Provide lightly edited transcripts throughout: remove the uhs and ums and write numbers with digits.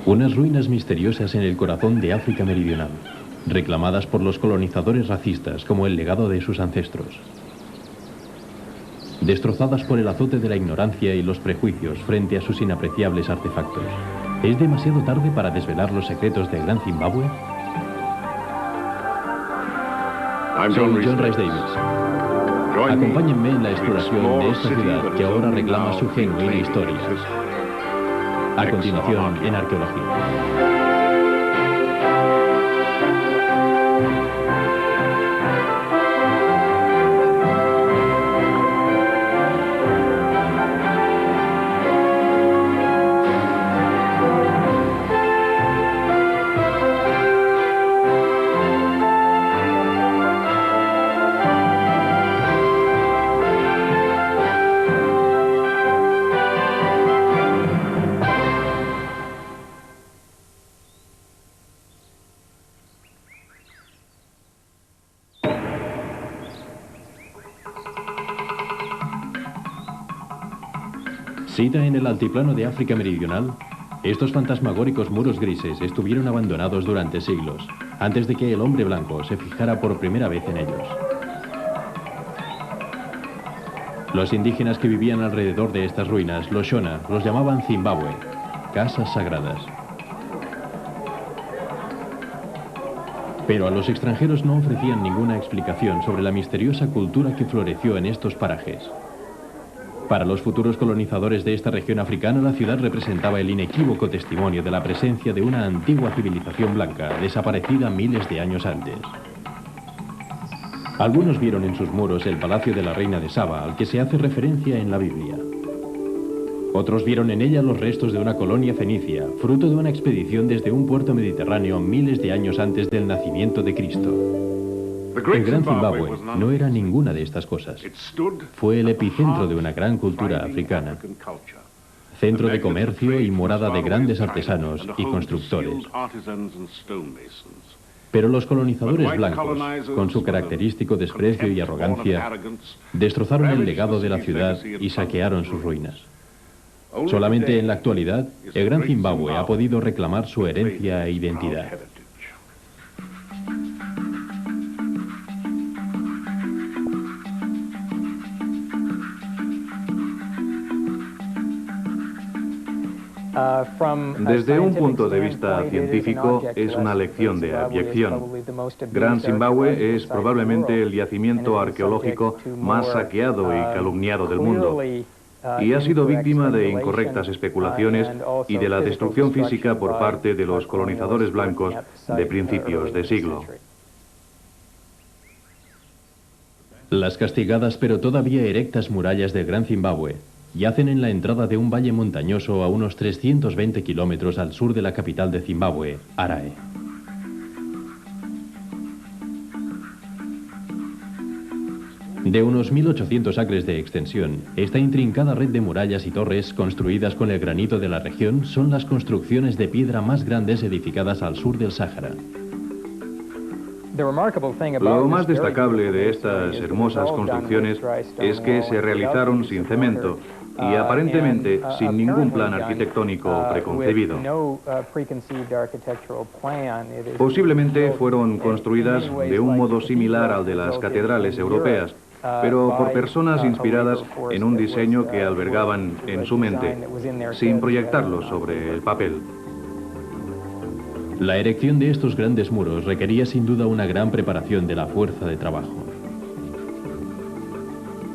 Unas ruinas misteriosas en el corazón de África Meridional, reclamadas por los colonizadores racistas como el legado de sus ancestros. Destrozadas por el azote de la ignorancia y los prejuicios frente a sus inapreciables artefactos. ¿Es demasiado tarde para desvelar los secretos del Gran Zimbabue? Soy John Rhys Davies. Acompáñenme en la exploración de esta ciudad que ahora reclama su genuina historia. A continuación, en Arqueología. Sita en el altiplano de África Meridional, estos fantasmagóricos muros grises estuvieron abandonados durante siglos, antes de que el hombre blanco se fijara por primera vez en ellos. Los indígenas que vivían alrededor de estas ruinas, los Shona, los llamaban Zimbabue, casas sagradas. Pero a los extranjeros no ofrecían ninguna explicación sobre la misteriosa cultura que floreció en estos parajes. Para los futuros colonizadores de esta región africana, la ciudad representaba el inequívoco testimonio de la presencia de una antigua civilización blanca, desaparecida miles de años antes. Algunos vieron en sus muros el palacio de la reina de Saba, al que se hace referencia en la Biblia. Otros vieron en ella los restos de una colonia fenicia, fruto de una expedición desde un puerto mediterráneo miles de años antes del nacimiento de Cristo. El Gran Zimbabue no era ninguna de estas cosas. Fue el epicentro de una gran cultura africana, centro de comercio y morada de grandes artesanos y constructores. Pero los colonizadores blancos, con su característico desprecio y arrogancia, destrozaron el legado de la ciudad y saquearon sus ruinas. Solamente en la actualidad, el Gran Zimbabue ha podido reclamar su herencia e identidad. Desde un punto de vista científico, es una lección de abyección. Gran Zimbabue es probablemente el yacimiento arqueológico más saqueado y calumniado del mundo, y ha sido víctima de incorrectas especulaciones y de la destrucción física por parte de los colonizadores blancos de principios de siglo. Las castigadas pero todavía erectas murallas del Gran Zimbabue yacen en la entrada de un valle montañoso a unos 320 kilómetros al sur de la capital de Zimbabue, Harare. De unos 1.800 acres de extensión, esta intrincada red de murallas y torres construidas con el granito de la región son las construcciones de piedra más grandes edificadas al sur del Sáhara. Lo más destacable de estas hermosas construcciones es que se realizaron sin cemento y aparentemente sin ningún plan arquitectónico preconcebido. Posiblemente fueron construidas de un modo similar al de las catedrales europeas, pero por personas inspiradas en un diseño que albergaban en su mente, sin proyectarlo sobre el papel. La erección de estos grandes muros requería sin duda una gran preparación de la fuerza de trabajo.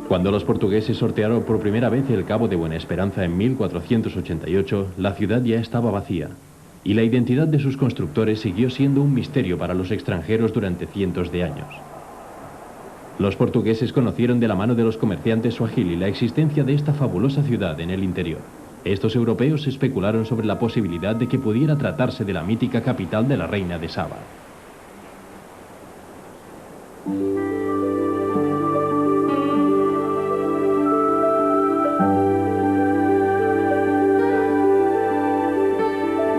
Cuando los portugueses sortearon por primera vez el Cabo de Buena Esperanza en 1488, la ciudad ya estaba vacía, y la identidad de sus constructores siguió siendo un misterio para los extranjeros durante cientos de años. Los portugueses conocieron de la mano de los comerciantes suajili la existencia de esta fabulosa ciudad en el interior. Estos europeos especularon sobre la posibilidad de que pudiera tratarse de la mítica capital de la reina de Saba.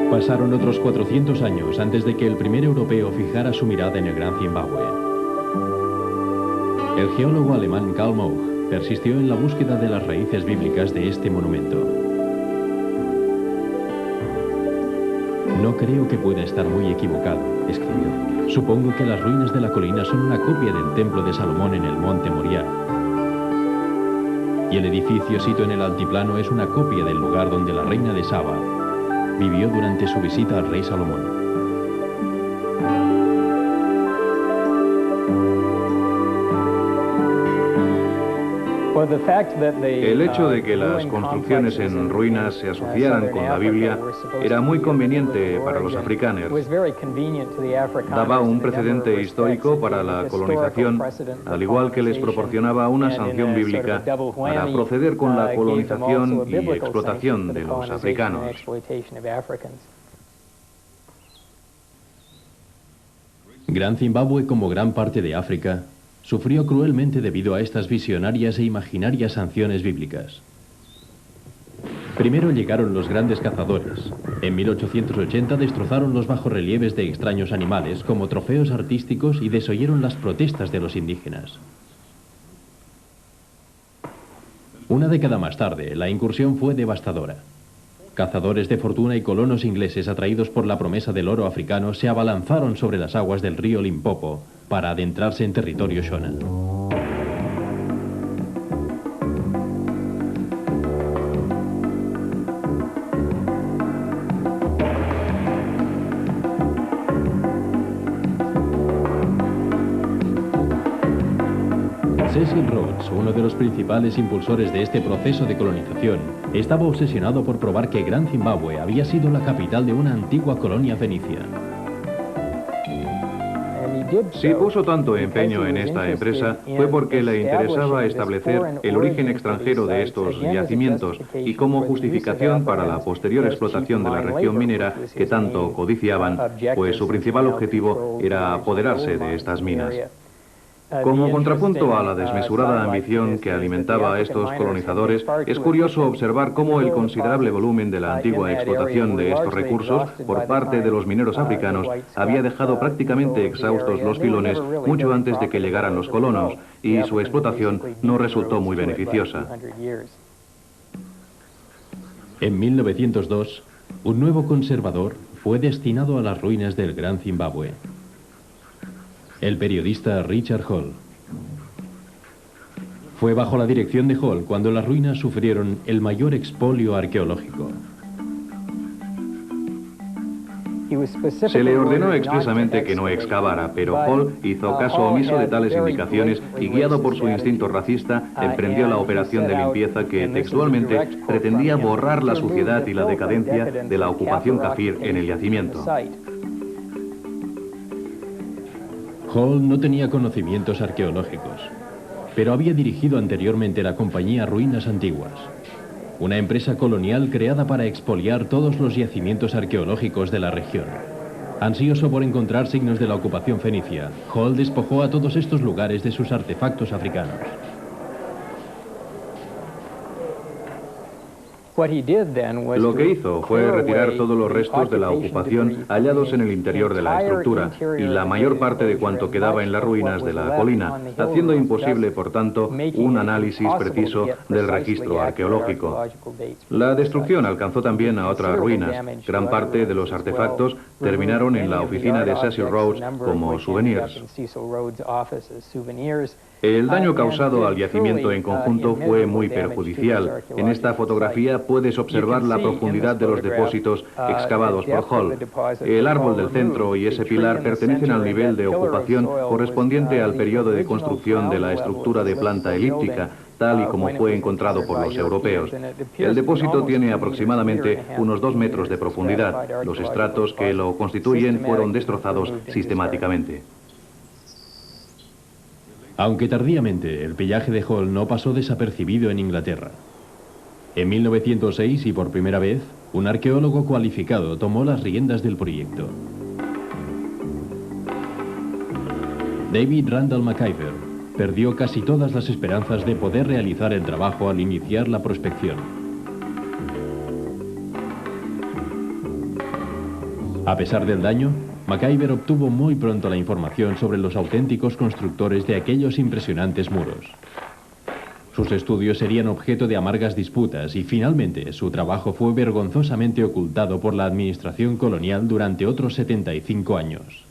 Pasaron otros 400 años antes de que el primer europeo fijara su mirada en el Gran Zimbabue. El geólogo alemán Karl Moch persistió en la búsqueda de las raíces bíblicas de este monumento. No creo que pueda estar muy equivocado, escribió. Supongo que las ruinas de la colina son una copia del templo de Salomón en el monte Moriah. Y el edificio sito en el altiplano es una copia del lugar donde la reina de Saba vivió durante su visita al rey Salomón. El hecho de que las construcciones en ruinas se asociaran con la Biblia era muy conveniente para los africanos. Daba un precedente histórico para la colonización, al igual que les proporcionaba una sanción bíblica para proceder con la colonización y explotación de los africanos. Gran Zimbabue, como gran parte de África, sufrió cruelmente debido a estas visionarias e imaginarias sanciones bíblicas. Primero llegaron los grandes cazadores. En 1880 destrozaron los bajorrelieves de extraños animales como trofeos artísticos y desoyeron las protestas de los indígenas. Una década más tarde, la incursión fue devastadora. Cazadores de fortuna y colonos ingleses atraídos por la promesa del oro africano se abalanzaron sobre las aguas del río Limpopo para adentrarse en territorio Shona. Cecil Rhodes, uno de los principales impulsores de este proceso de colonización, estaba obsesionado por probar que Gran Zimbabue había sido la capital de una antigua colonia fenicia. Si puso tanto empeño en esta empresa fue porque le interesaba establecer el origen extranjero de estos yacimientos y como justificación para la posterior explotación de la región minera que tanto codiciaban, pues su principal objetivo era apoderarse de estas minas. Como contrapunto a la desmesurada ambición que alimentaba a estos colonizadores, es curioso observar cómo el considerable volumen de la antigua explotación de estos recursos por parte de los mineros africanos había dejado prácticamente exhaustos los filones mucho antes de que llegaran los colonos, y su explotación no resultó muy beneficiosa. En 1902, un nuevo conservador fue destinado a las ruinas del Gran Zimbabue. El periodista Richard Hall. Fue bajo la dirección de Hall cuando las ruinas sufrieron el mayor expolio arqueológico. Se le ordenó expresamente que no excavara, pero Hall hizo caso omiso de tales indicaciones y, guiado por su instinto racista, emprendió la operación de limpieza que textualmente pretendía borrar la suciedad y la decadencia de la ocupación kafir en el yacimiento. Hall no tenía conocimientos arqueológicos, pero había dirigido anteriormente la compañía Ruinas Antiguas, una empresa colonial creada para expoliar todos los yacimientos arqueológicos de la región. Ansioso por encontrar signos de la ocupación fenicia, Hall despojó a todos estos lugares de sus artefactos africanos. Lo que hizo fue retirar todos los restos de la ocupación hallados en el interior de la estructura y la mayor parte de cuanto quedaba en las ruinas de la colina, haciendo imposible, por tanto, un análisis preciso del registro arqueológico. La destrucción alcanzó también a otras ruinas. Gran parte de los artefactos terminaron en la oficina de Cecil Rhodes como souvenirs. El daño causado al yacimiento en conjunto fue muy perjudicial. En esta fotografía puedes observar la profundidad de los depósitos excavados por Hall. El árbol del centro y ese pilar pertenecen al nivel de ocupación correspondiente al periodo de construcción de la estructura de planta elíptica, tal y como fue encontrado por los europeos. El depósito tiene aproximadamente unos 2 metros de profundidad. Los estratos que lo constituyen fueron destrozados sistemáticamente. Aunque tardíamente, el pillaje de Hall no pasó desapercibido en Inglaterra. En 1906, y por primera vez, un arqueólogo cualificado tomó las riendas del proyecto. David Randall McIver perdió casi todas las esperanzas de poder realizar el trabajo al iniciar la prospección. A pesar del daño, McIver obtuvo muy pronto la información sobre los auténticos constructores de aquellos impresionantes muros. Sus estudios serían objeto de amargas disputas y finalmente su trabajo fue vergonzosamente ocultado por la administración colonial durante otros 75 años.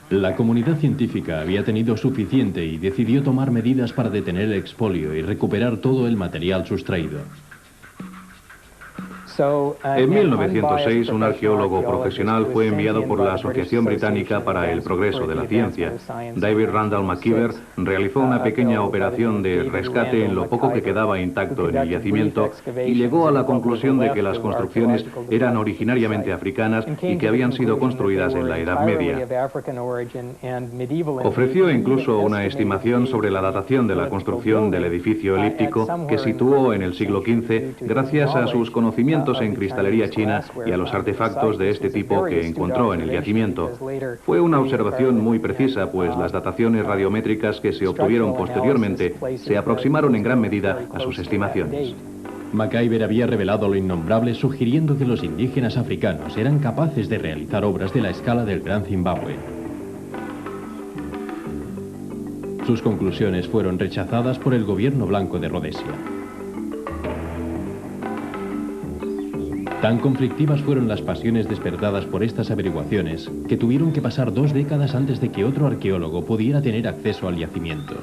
La comunidad científica había tenido suficiente y decidió tomar medidas para detener el expolio y recuperar todo el material sustraído. En 1906, un arqueólogo profesional fue enviado por la Asociación Británica para el Progreso de la Ciencia. David Randall McKeever realizó una pequeña operación de rescate en lo poco que quedaba intacto en el yacimiento y llegó a la conclusión de que las construcciones eran originariamente africanas y que habían sido construidas en la Edad Media. Ofreció incluso una estimación sobre la datación de la construcción del edificio elíptico que situó en el siglo XV gracias a sus conocimientos en cristalería china y a los artefactos de este tipo que encontró en el yacimiento. Fue una observación muy precisa, pues las dataciones radiométricas que se obtuvieron posteriormente se aproximaron en gran medida a sus estimaciones. McKeever había revelado lo innombrable, sugiriendo que los indígenas africanos eran capaces de realizar obras de la escala del Gran Zimbabue. Sus conclusiones fueron rechazadas por el gobierno blanco de Rodesia. Tan conflictivas fueron las pasiones despertadas por estas averiguaciones que tuvieron que pasar 2 décadas antes de que otro arqueólogo pudiera tener acceso al yacimiento.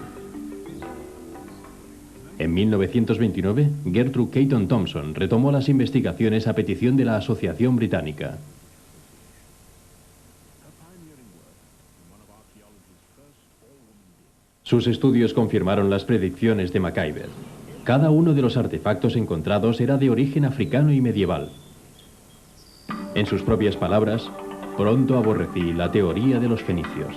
En 1929, Gertrude Caton Thompson retomó las investigaciones a petición de la Asociación Británica. Sus estudios confirmaron las predicciones de McKeever. Cada uno de los artefactos encontrados era de origen africano y medieval. En sus propias palabras, pronto aborrecí la teoría de los fenicios.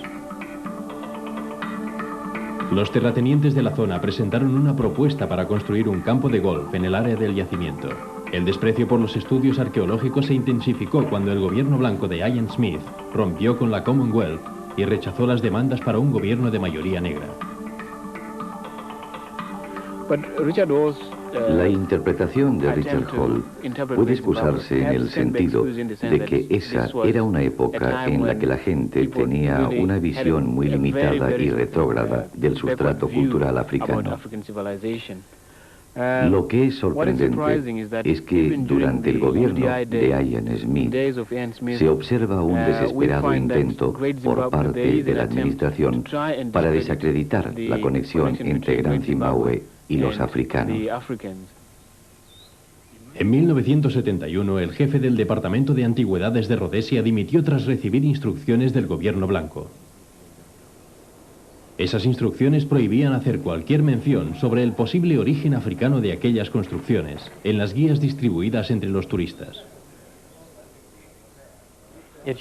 Los terratenientes de la zona presentaron una propuesta para construir un campo de golf en el área del yacimiento. El desprecio por los estudios arqueológicos se intensificó cuando el gobierno blanco de Ian Smith rompió con la Commonwealth y rechazó las demandas para un gobierno de mayoría negra. La interpretación de Richard Hall puede excusarse en el sentido de que esa era una época en la que la gente tenía una visión muy limitada y retrógrada del sustrato cultural africano. Lo que es sorprendente es que durante el gobierno de Ian Smith se observa un desesperado intento por parte de la administración para desacreditar la conexión entre Gran Zimbabue y los africanos. En 1971, el jefe del Departamento de Antigüedades de Rodesia dimitió tras recibir instrucciones del gobierno blanco. Esas instrucciones prohibían hacer cualquier mención sobre el posible origen africano de aquellas construcciones en las guías distribuidas entre los turistas.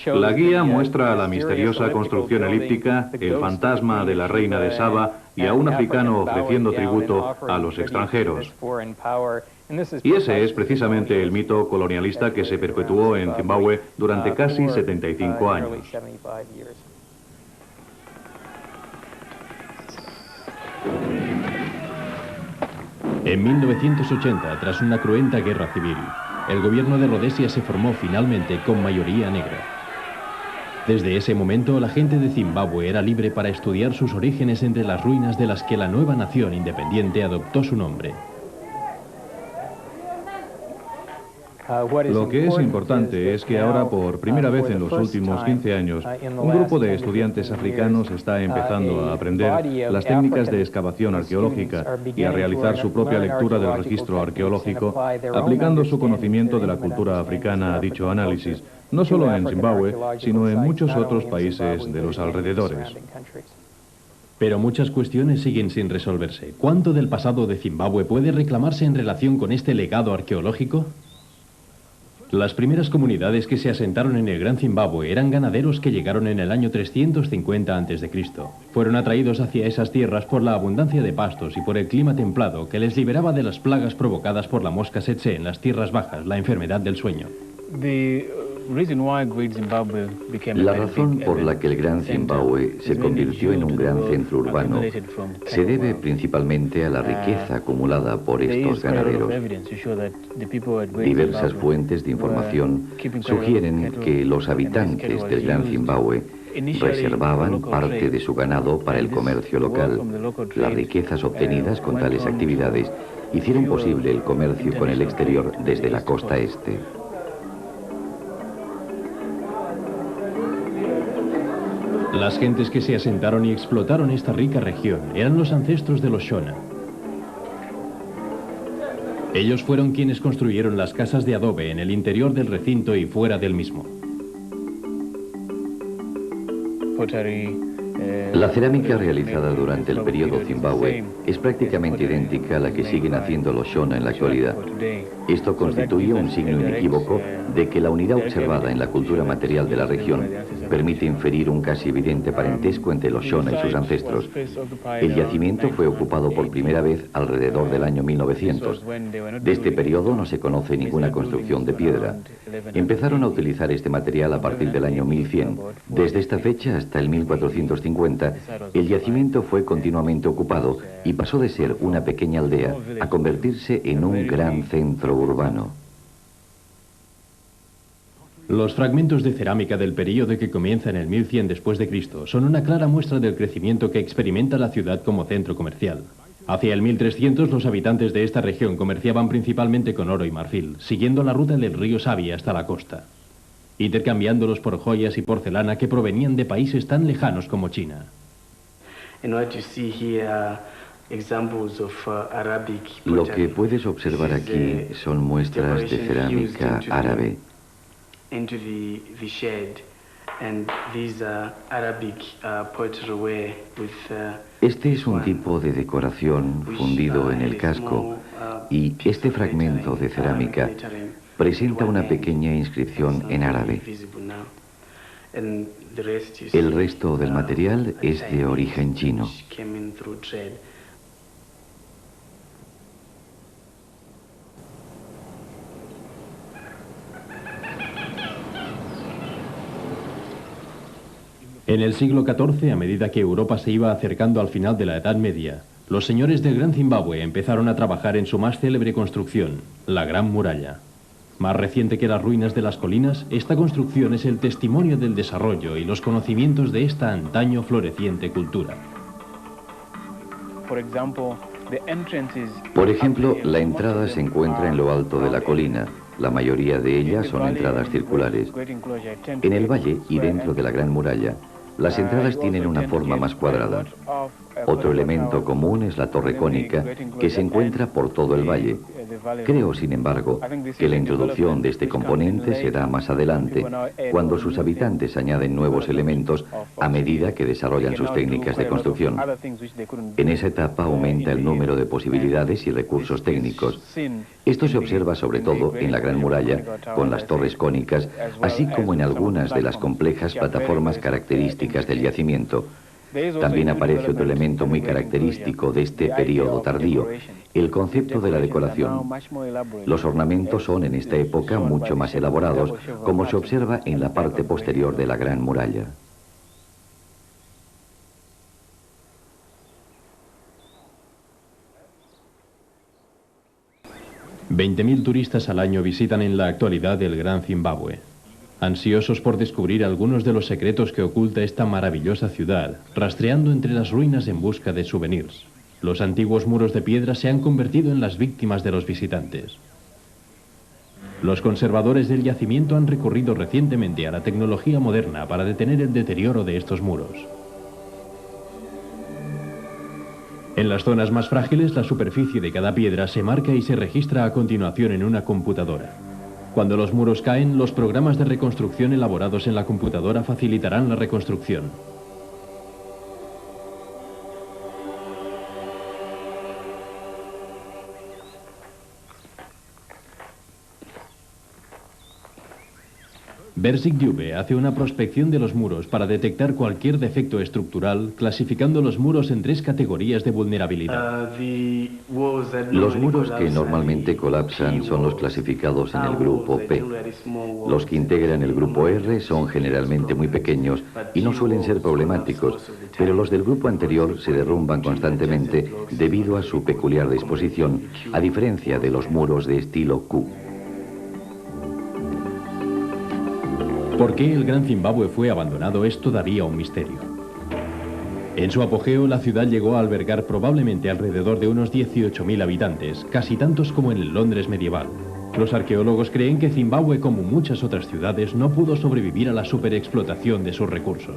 La guía muestra a la misteriosa construcción elíptica, el fantasma de la reina de Saba y a un africano ofreciendo tributo a los extranjeros. Y ese es precisamente el mito colonialista que se perpetuó en Zimbabue durante casi 75 años. En 1980, tras una cruenta guerra civil, el gobierno de Rodesia se formó finalmente con mayoría negra. Desde ese momento, la gente de Zimbabue era libre para estudiar sus orígenes entre las ruinas de las que la nueva nación independiente adoptó su nombre. Lo que es importante es que ahora, por primera vez en los últimos 15 años, un grupo de estudiantes africanos está empezando a aprender las técnicas de excavación arqueológica y a realizar su propia lectura del registro arqueológico, aplicando su conocimiento de la cultura africana a dicho análisis, no solo en Zimbabue, sino en muchos otros países de los alrededores. Pero muchas cuestiones siguen sin resolverse. ¿Cuánto del pasado de Zimbabue puede reclamarse en relación con este legado arqueológico? Las primeras comunidades que se asentaron en el Gran Zimbabue eran ganaderos que llegaron en el año 350 a.C. Fueron atraídos hacia esas tierras por la abundancia de pastos y por el clima templado que les liberaba de las plagas provocadas por la mosca tsetse en las tierras bajas, la enfermedad del sueño. La razón por la que el Gran Zimbabue se convirtió en un gran centro urbano se debe principalmente a la riqueza acumulada por estos ganaderos. Diversas fuentes de información sugieren que los habitantes del Gran Zimbabue reservaban parte de su ganado para el comercio local. Las riquezas obtenidas con tales actividades hicieron posible el comercio con el exterior desde la costa este. Las gentes que se asentaron y explotaron esta rica región eran los ancestros de los Shona. Ellos fueron quienes construyeron las casas de adobe en el interior del recinto y fuera del mismo. La cerámica realizada durante el periodo Zimbabue es prácticamente idéntica a la que siguen haciendo los Shona en la actualidad. Esto constituye un signo inequívoco de que la unidad observada en la cultura material de la región permite inferir un casi evidente parentesco entre los Shona y sus ancestros. El yacimiento fue ocupado por primera vez alrededor del año 1900. De este periodo no se conoce ninguna construcción de piedra. Empezaron a utilizar este material a partir del año 1100. Desde esta fecha hasta el 1450, el yacimiento fue continuamente ocupado y pasó de ser una pequeña aldea a convertirse en un gran centro urbano. Los fragmentos de cerámica del período que comienza en el 1100 después de Cristo son una clara muestra del crecimiento que experimenta la ciudad como centro comercial. Hacia el 1300 los habitantes de esta región comerciaban principalmente con oro y marfil, siguiendo la ruta del río Sabi hasta la costa, intercambiándolos por joyas y porcelana que provenían de países tan lejanos como China. Lo que puedes observar aquí son muestras de cerámica árabe. Este es un tipo de decoración fundido en el casco y este fragmento de cerámica presenta una pequeña inscripción en árabe. El resto del material es de origen chino. En el siglo XIV, a medida que Europa se iba acercando al final de la Edad Media, los señores del Gran Zimbabue empezaron a trabajar en su más célebre construcción, la Gran Muralla. Más reciente que las ruinas de las colinas, esta construcción es el testimonio del desarrollo y los conocimientos de esta antaño floreciente cultura. Por ejemplo, la entrada se encuentra en lo alto de la colina. La mayoría de ellas son entradas circulares. En el valle y dentro de la Gran Muralla, las entradas tienen una forma más cuadrada. Otro elemento común es la torre cónica, que se encuentra por todo el valle. Creo, sin embargo, que la introducción de este componente se da más adelante, cuando sus habitantes añaden nuevos elementos a medida que desarrollan sus técnicas de construcción. En esa etapa aumenta el número de posibilidades y recursos técnicos. Esto se observa sobre todo en la Gran Muralla, con las torres cónicas, así como en algunas de las complejas plataformas características del yacimiento. También aparece otro elemento muy característico de este periodo tardío, el concepto de la decoración. Los ornamentos son en esta época mucho más elaborados, como se observa en la parte posterior de la Gran Muralla. $20.000 turistas al año visitan en la actualidad el Gran Zimbabue. Ansiosos por descubrir algunos de los secretos que oculta esta maravillosa ciudad, rastreando entre las ruinas en busca de souvenirs. Los antiguos muros de piedra se han convertido en las víctimas de los visitantes. Los conservadores del yacimiento han recurrido recientemente a la tecnología moderna para detener el deterioro de estos muros. En las zonas más frágiles, la superficie de cada piedra se marca y se registra a continuación en una computadora. Cuando los muros caen, los programas de reconstrucción elaborados en la computadora facilitarán la reconstrucción. Bersik Dube hace una prospección de los muros para detectar cualquier defecto estructural, clasificando los muros en 3 categorías de vulnerabilidad. Los muros que normalmente colapsan son los clasificados en el grupo P. Los que integran el grupo R son generalmente muy pequeños y no suelen ser problemáticos, pero los del grupo anterior se derrumban constantemente debido a su peculiar disposición, a diferencia de los muros de estilo Q. ¿Por qué el Gran Zimbabue fue abandonado es todavía un misterio? En su apogeo, la ciudad llegó a albergar probablemente alrededor de unos 18.000 habitantes, casi tantos como en el Londres medieval. Los arqueólogos creen que Zimbabue, como muchas otras ciudades, no pudo sobrevivir a la superexplotación de sus recursos.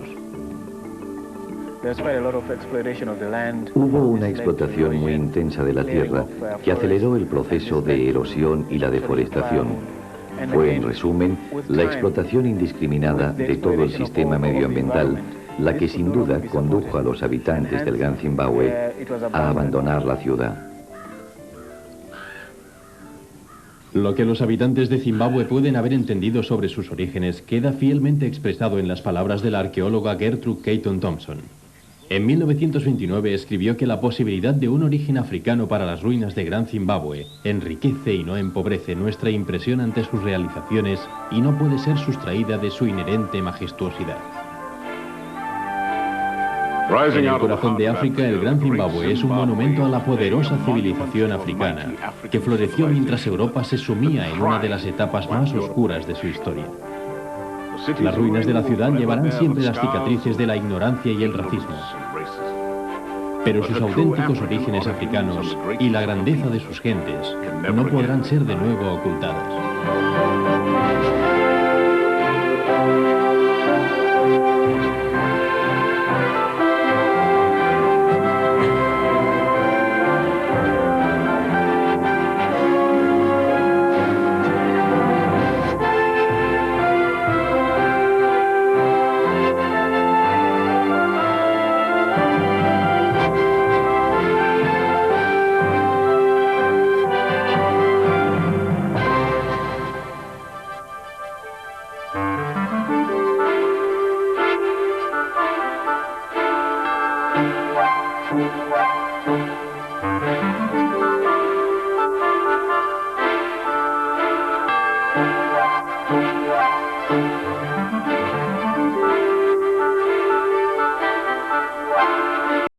Hubo una explotación muy intensa de la tierra que aceleró el proceso de erosión y la deforestación. Fue, en resumen, la explotación indiscriminada de todo el sistema medioambiental la que sin duda condujo a los habitantes del Gran Zimbabue a abandonar la ciudad. Lo que los habitantes de Zimbabue pueden haber entendido sobre sus orígenes queda fielmente expresado en las palabras de la arqueóloga Gertrude Caton Thompson. En 1929 escribió que la posibilidad de un origen africano para las ruinas de Gran Zimbabue enriquece y no empobrece nuestra impresión ante sus realizaciones y no puede ser sustraída de su inherente majestuosidad. En el corazón de África, el Gran Zimbabue es un monumento a la poderosa civilización africana, que floreció mientras Europa se sumía en una de las etapas más oscuras de su historia. Las ruinas de la ciudad llevarán siempre las cicatrices de la ignorancia y el racismo, pero sus auténticos orígenes africanos y la grandeza de sus gentes no podrán ser de nuevo ocultadas.